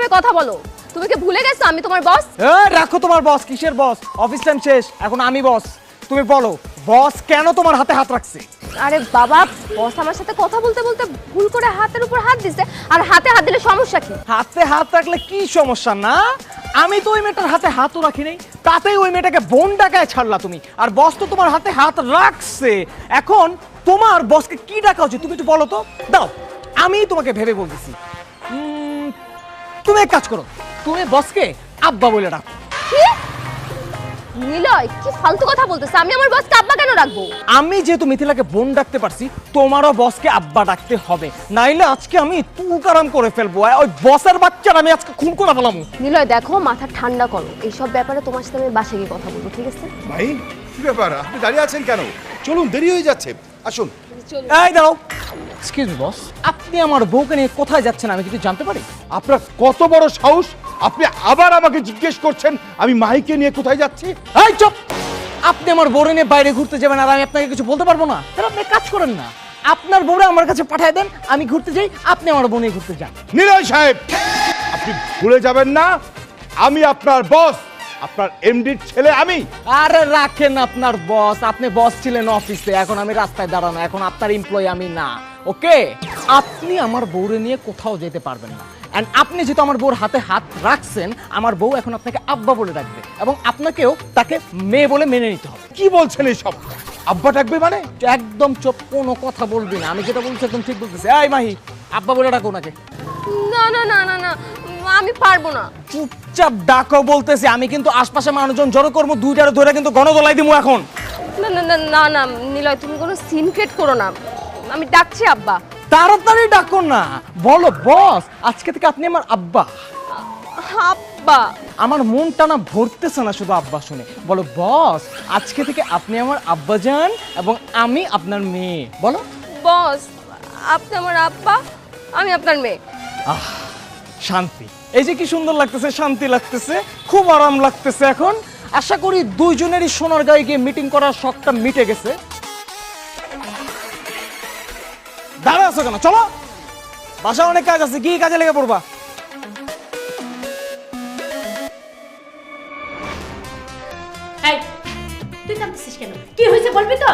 ভাবে কথা বলো? তুমি কি ভুলে গেছো আমি তোমার বস? রাখো তোমার বস। কিসের বস? অফিস টাইম শেষ, এখন আমি বস। তুমি বলো বস কেন তোমার হাতে হাত রাখছে? আরে বাবা, বস আমার সাথে কথা বলতে বলতে ভুল করে হাতের উপর হাত দিছে। আর হাতে হাত দিলে সমস্যা কি? হাতে হাত রাখলে কি সমস্যা? না, আমি তো ওই মেয়েটার হাতে হাতও রাখি নাই, তাতেই ওই মেয়েটাকে বোন ডাকায় ছাড়লা তুমি। আর বস তো তোমার হাতে হাত রাখছে, এখন তোমার বসকে কি ডাকা উচিত তুমি একটু বলো তো। দাও, আমি তোমাকে ভেবে বলতেছি। তুমি এক কাজ করো, তুমি বসকে আব্বা বলে ডাকো। কি? নিলয় কি ফালতু কথা বলতেছ? আমি আমার বসকে আব্বা কেন রাখবো? আমি যেহেতু মিথিলাকে বোন ডাকতে পারছি, তোমারও বসকে আব্বা ডাকতে হবে, নাইলে আজকে আমি তুলকারাম করে ফেলবো। ওই বসের বাচ্চার আমি আজকে খুন করে ফেলাম। নিলয় দেখো, মাথা ঠান্ডা করো। এইসব ব্যাপারে তোমার সাথে আমি বাসায় গিয়ে কথা বলবো, ঠিক আছে? ভাই কি ব্যাপার, আপনি দাঁড়িয়ে আছেন কেন? চলুন, দেরি হয়ে যাচ্ছে, আসুন। এই দাঁড়াও, এক্সকিউজ মি বস, আপনি আমার বউকে নিয়ে কোথায় যাচ্ছেন আমি কিছু জানতে পারি? আপনার কত বড় সাহস, আপনি আবার আমাকে জিজ্ঞেস করছেন আমি মাহিকে নিয়ে কোথায় যাচ্ছি? এই চুপ! আপনি আমার বউরে নিয়ে বাইরে ঘুরতে যাবেন আর আমি আপনাকে কিছু বলতে পারবো না? তাহলে আপনি কাজ করেন না, আপনার বউরে আমার কাছে পাঠিয়ে দেন, আমি ঘুরতে যাই, আপনি আমার বউ নিয়ে ঘুরতে যান। নিলয় সাহেব, আপনি ভুলে যাবেন না আমি আপনার বস, আপনার এমডির ছেলে আমি। আরে রাখেন আপনার বস, আপনি বস ছিলেন অফিসে, এখন আমি রাস্তায় দাঁড়ানো, এখন আপনার এমপ্লয়ি আমি না। ওকে, আপনি আমার বউরে নিয়ে কোথাও যেতে পারবেন না। এন্ড আপনি যেহেতু আমার বউর হাতে হাত রাখছেন, আমার বউ এখন আপনাকে আব্বা বলে ডাকবে এবং আপনাকেও তাকে মেয়ে বলে মেনে নিতে হবে। কি বলছেন এইসব? আব্বা ডাকবে মানে? একদম চুপ, কোনো কথা বলবি না, আমি যেটা বলছি একদম ঠিক বলতেছি। এই মাহি, আব্বা বলে ডাকো ওনাকে। না না না না না, আমি পারবো না। চুপচাপ ডাকো বলতেছি, আমি কিন্তু আশপাশে মানুষজন জড়ো করবো, দুইটারে ধরে কিন্তু গণদলাই দিমু এখন। না না না না না নিলয়, তুমি কোনো সিন ক্রিয়েট করো না। আমি ডাকছি আব্বা। তাড়াতাড়ি ডাকো না, বলো বস আজকে থেকে আপনি আমার আব্বা। আব্বা? আমার মনটা না ভরতেছে না শুধু আব্বা শুনে। বলো বস আজকে থেকে আপনি আমার আব্বা যান এবং আমি আপনার মেয়ে। বলো বস, আপনি আমার আব্বা, আমি আপনার মেয়ে। আহ, শান্তি। এই যে কি সুন্দর লাগতেছে, শান্তি লাগতেছে, খুব আরাম লাগতেছে। এখন আশা করি দুইজনেরই সোনার গায়ে গিয়ে মিটিং করার শখটা মিটে গেছে। দাঁড়া আছো কেন? চলো, বাসা অনেক কাজ আছে, কি কাজে লেগে পড়বা। এই, তুই কাঁদছিস কেন? কি হয়েছে বলবি তো?